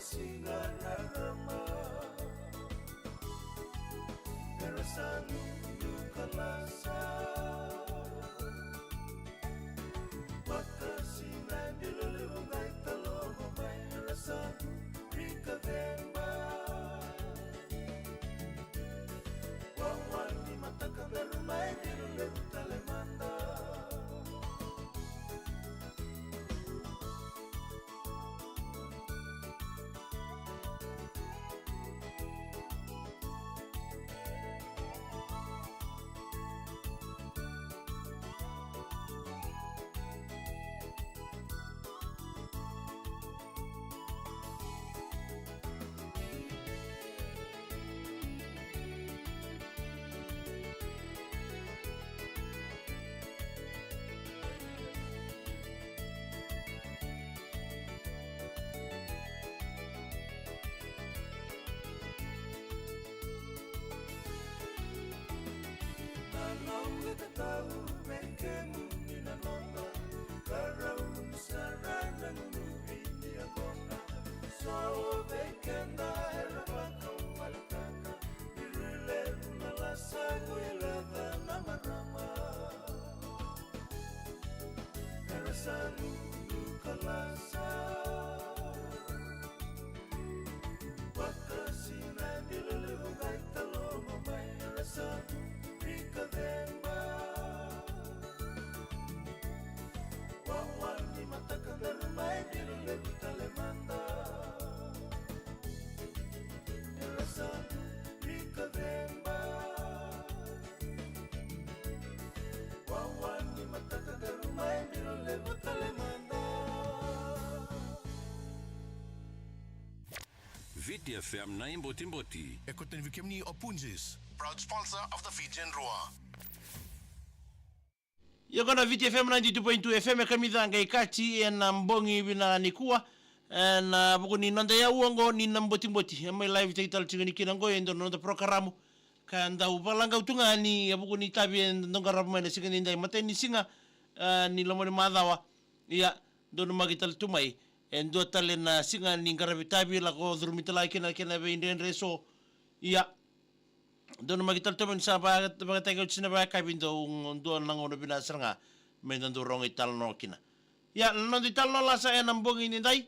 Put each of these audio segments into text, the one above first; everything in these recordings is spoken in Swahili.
singararama Erasanu dukalasa Wakasinan dilulungai talomo may erasanu rikavemba Wawan ni mataka berumay dilulungai talemanda Tahu mekemu ninanonga Karau sarana nguri diagona So bekenda erabaka walutaka Irile unalasa nguilada namarama Erasanu dukalasa Wakasina dilulungai talomo may erasanu rikademba May dilulungai talemanda Erasanu rikavemba Wawan ni matakagaru may dilulungai talemanda VTFM na Imboti. Ekoten Vikemni Opunzis, proud sponsor of the Fijian Roar. Yagona VTFM 92.2 FM kamidhanga ikati na mbongi bina nikua na buku ni nanda ya uongo ni mboti ama live title tingani kinango endo nanda programo kanda upalanga utungani buku ni tabi ndongarabu mena singani ndai mateni singa ni lomoni madhawa ya dono magital tumai endo tale na singa ni ngarabi tabi la ko dhurmitala kena be inden reso ya dono magital temen sa ba tayo sina ba kabindo do nangono binasanga mendando rong ital no kina ya no ital no la sa enambong ini dai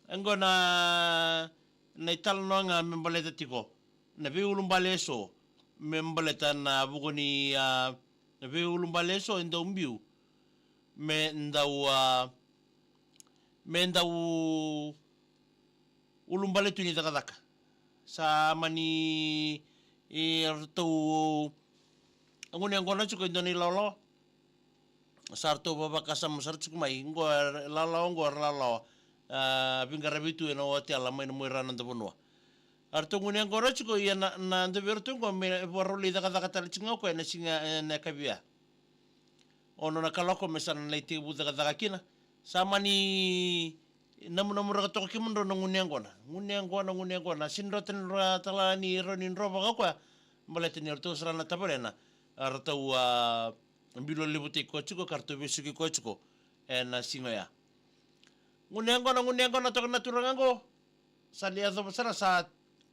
angona na ital no nga membaleta tiko na be ulumbaleso membaleta na bugoni na be ulumbaleso endo mbiu mendau ulumbaletu ni takadaka sa mani tu anguni angona chuko indoni lolo sarto baba kasam sarchuk mai ngor lalo bingarabitu eno hotel mai no muirana ndabunwa arto nguni angona chuko ya na ndebertu ngo me boroli daga tal chinga ko na singa na kabia ono na kaloko mesan leiti bu daga kina samani namu raga to kimundo nguni angona sinroten tala ni ronin roba ko mbalete ni orto srana tabarena arto mbilo libuti ko chuko karto bisuki ko chuko na singoya nguni angona to naturango salia do sara sa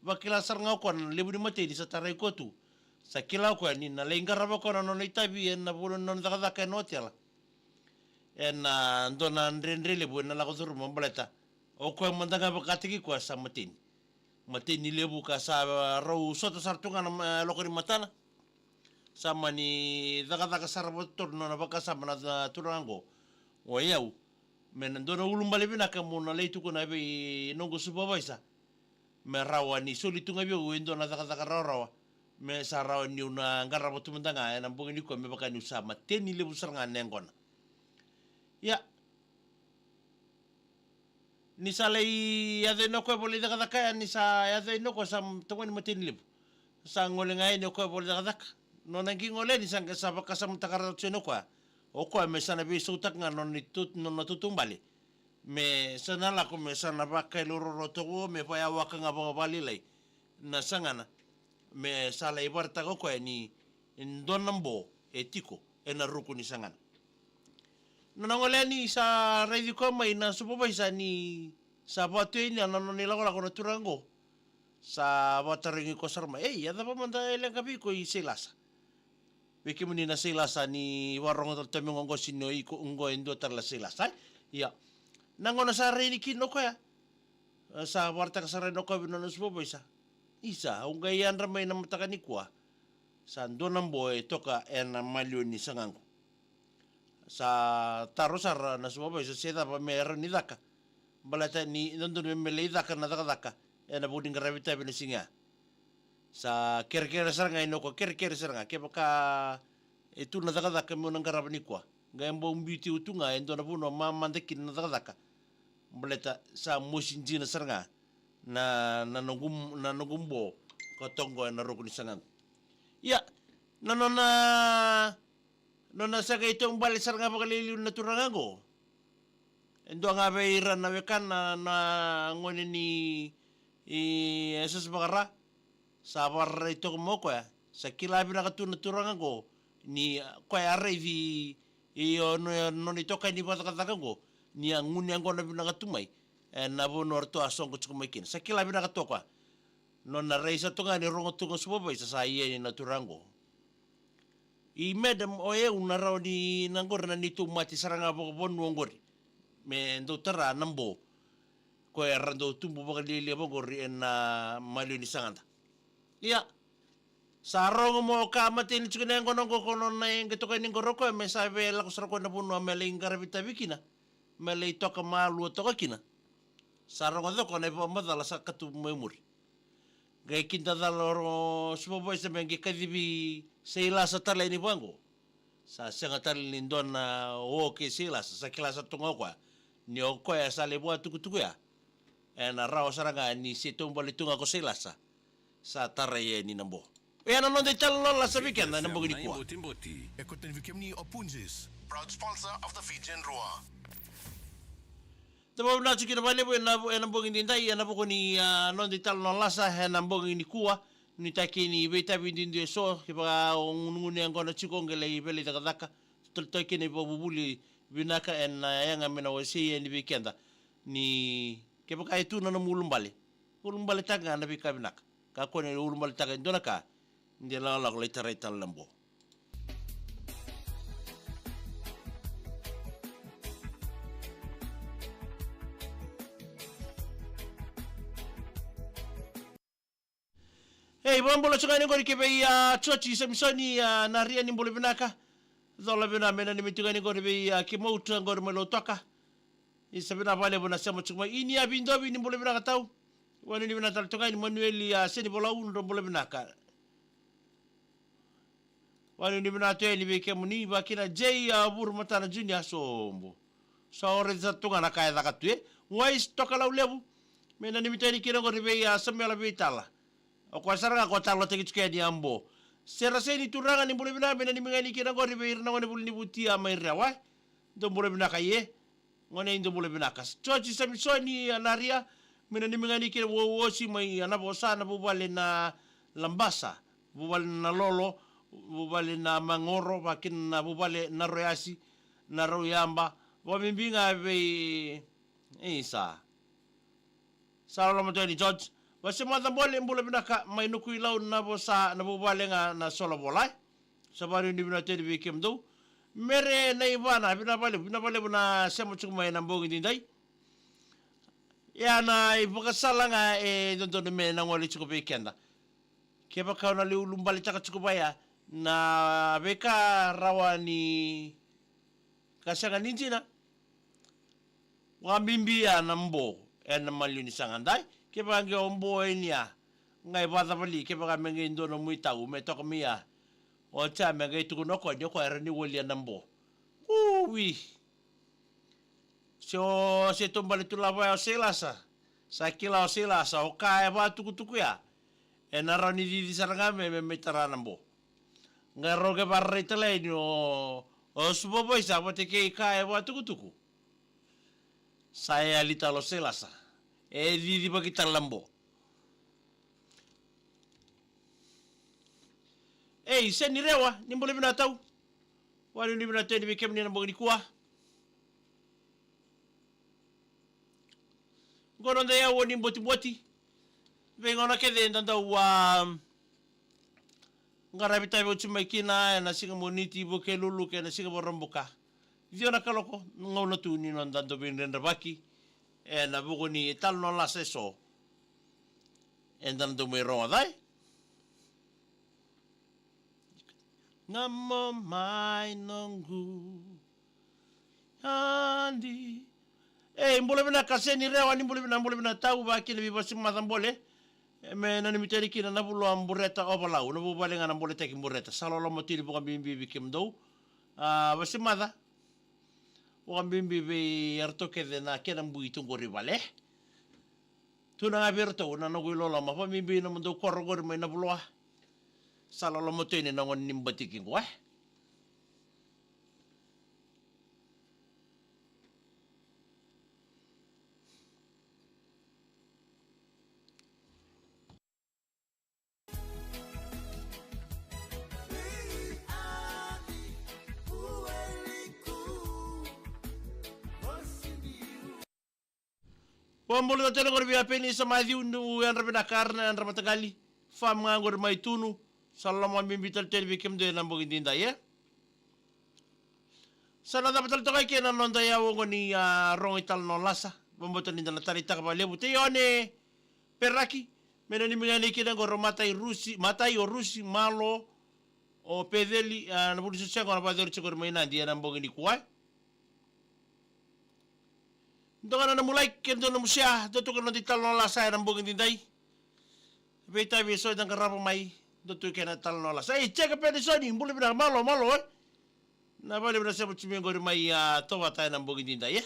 bakila sarnga ko libu ni mate di sa tarai ko tu sa kila ko ni na lengaraba ko no itabi na bulon non daga ka notiala ndona ndrendre lebu na la ko dur mbaleta o ko mandanga bakatiki ko sa matini lebu ka sa rau soto sartunga na lokori matana sama ni daga sarbotor no na baka sama na turango o yau men ndona ulumbale bina ka mo na leitu ko na be nongo supervisor me rawa ni solitunga bi o ndona daga rawa me sa rawa ni una ngara botu mandanga na mbongi ko me baka ni sa matini lebu sarnga nengona ya ni salai ya de no ko boli daga daka ni sa ya de no ko sam tongoni matin lib sa ngole ngai no ko boli daga daka no nangi ngole ni sang sa baka sam takara tseno ko o ko me sana bi sutak nga no ni tut no tutumbali me sana la ko me sana baka loro roto me pa ya waka nga bali lai na sangana me sala ibarta ko ni ndonambo etiko ena ruku ni sangana nanangole ni sa ready ko may na supervisor ni sa batu ini ano nila ko na turango sa wataringi ko sarma ada pa man dahil kabi ko isilasa Wiki mo ni na silasa ni warong to temi ngongo sino iko ungo endo tarla silasa ya nango na sa rini kino ko ya sa warta kasareno ko bino nos boboisa isa ungayan ramay na matakani kwa sa ndonam boy toka en malyo ni sangango sa tarosar na boboisa seda pa mer ni daka balata ni nandun mele daka na daka en abuding gravita bino singa sa kere-kere saranga inoko kere-kere saranga ke baka itu na daka mo nang karabani kwa ngambo beauty utunga endo na puno mamandekin na daka balata sa mosinji na saranga na nungumbo kotongo na rokuni sangang ya nona sa kaitong bali saranga pakaliliw na turangago endo nga bairan na wekan na ngone ni esos bakara sabar itu mo ko ya sa kilabi na katuna turangago ni ko arre vi no ni toka ni bata katakango ni anguni ango na bina katumai na bo norto asong ko tsukumakin sa kilabi na katoka no na reisa tunga ni rongo tungo subobo isa sa iye ni naturango I medam oye unara ni nangor na nitu mati saranga bo bonu ngori me ndo tara nambo ko erando tumbu bagalili bogori na mali ni sanganda iya sarong mo ka mati ni chukene ngono kono na yang keto kaning koroko me sabe la kusroko na bunu ameling karabita bikina melei toka malu toka kina sarong do ko ne bomba dala sakatu memuri gai kinta daloro subo se mengi kadibi seila satala ini bango sa senga tali lindona o ke seila sa kila sa tungo kwa ni o ko ya sale bua tuku ya na rao saranga ni situmbo litunga ko seila sa taraye ni nambo na non de talo la sabiken na nambo ni kwa Ekoten Vikemni Opunjis, proud sponsor of the Fijian Roar. Tama na chukina bale bo na nambo ni ndai na bo ni non de talo la sa nambo ni kwa ni takini beta bindindi so ke ba nguni ngona chikongele ibele takadaka toltoke ni bo bubuli binaka en yanga mena wasi ni weekenda ni ke ba kai tu na mulumbale tanga na bika binaka ka ko ni mulumbale tanga ndona ka ndela la la tarai lambo Hey, bambola chukani ngori kebe ya chochi samsoni na ria ni mbole binaka. Zola bina mena ni mitugani ngori be ya kimoutu ngori melo toka. Isabina vale bona sema chukuma ini ya bindobi ni mbole binaka tau. Wani ni bina talitongani Manuel ya seni bola unu mbole binaka. Wani ni bina tueli be kemuni bakina J ya buru matana junior sombo. Saore za tunga na kaya zakatue. Wais toka la ulebu. Mena ni mitani kira ngori be ya semela be itala. O kwa saranga ko talo teki tsuke di ambo. Sera seni turanga ni mbole bina mena ni mingani kira ngori be irna ngoni buli ni buti ama irawa. Ndo mbole bina kaye. Ngone indo mbole bina kas. Chochi samisoni anaria. Mena ni mingani kira wowosi mai anabosa na bubale na lambasa. Bubale na lolo. Bubale na mangoro. Bakin na bubale na royasi. Na royamba. Wamimbinga be isa. Salamat ni George. Wasi mata boleh mbole binaka mai nuku ilau na bosa na bubale nga na solo bolai. Sabari ni binate di bikim do. Mere na ibana bina bale buna sema chukuma na mbongi dindai. Ya na ibukasala nga dondo me na ngoli chuku bikenda. Keba kau na liu lumbali taka chukubaya na beka rawani kasanga ninjina. Wambimbia na mbo na maluni sangandai. Ke ba nge ombo enia ngai bata bali ke ba menge ndono muita u me toka mia o cha menge tu no ko nyoko era ni wolia nambo ui se tombale tu lava o selasa sa kila o selasa o ka ba tuku ya ena rani di saranga me tara nambo ngai roge barre tele ni o subo boy sa bote ke ka ba tuku saya lita lo selasa di bagi lambo. Sen ni rewa, ni boleh bina tahu. Wani ni bina tahu ni bikem ni nambong ni kuah. Ngono da ya woni boti. Vengono che dentro da ngara bita bo chuma kina na singa moniti bo ke lulu ke na singa boromboka. Dio na kaloko ngono tu ni non dando bin renda baki. E na bugo ni tal non la seso. E dando me ro dai. Ngamo mai nongu. Andi. Mbole bina kaseni rewa ni mbole bina tau ba kile bi bosim mazambole. Me nani miteri kina na bulo ambureta obalau na bubale ngana mbole teki mbureta salolo motili bukan bimbi bikim do. Bosim maza. Bukan bimbi bi yarto kede na kena mbui tungo ribale. Tuna ngabirto na nagui lola ma pa bimbi na mundo korogor me na buloa. Salolo motini na ngon nimbatikin ko Pembulu da tele ngor biya peni sama diu nu yang rabina karna yang ramatagali fam ngangor mai tunu salama bimbital tele bikim de nambo indinda ya sana da betul tokai kena nonda ya wongo ni rong ital no lasa bombotan ni dala tarita ka lebu te yone peraki menani mengani kena ngor matai o rusi malo o pedeli na bulu sisa ngor pador chikor maina dia nambo ni kuai Dongan na mulai kendo na musya doto ka nanti tal no lasa ng bugin dinday. Beta biso dang karabo mai doto ka na tal no lasa. Check up ni soni mbuli bina malo Na bali bina sa butsi ngor mai towa tayo ng bugin dinday.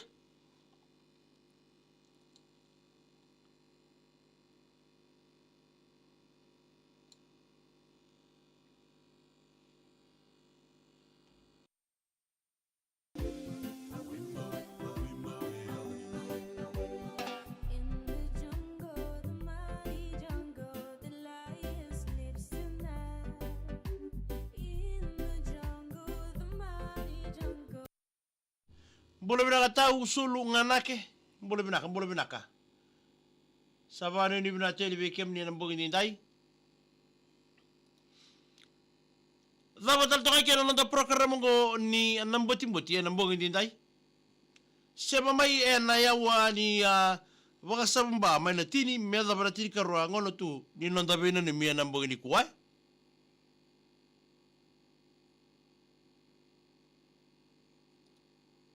Boleh bina tahu sulu nganake, boleh binaka. Sabane ni bina tele bekem ni nambong indai. Zaba tal tokai kena nonton program ngo ni namboti nambong indai. Seba mai na yawa ni waka sabamba mai na tini me zaba tini karwa ngono tu ni nonton bina ni mi nambong ni kuai.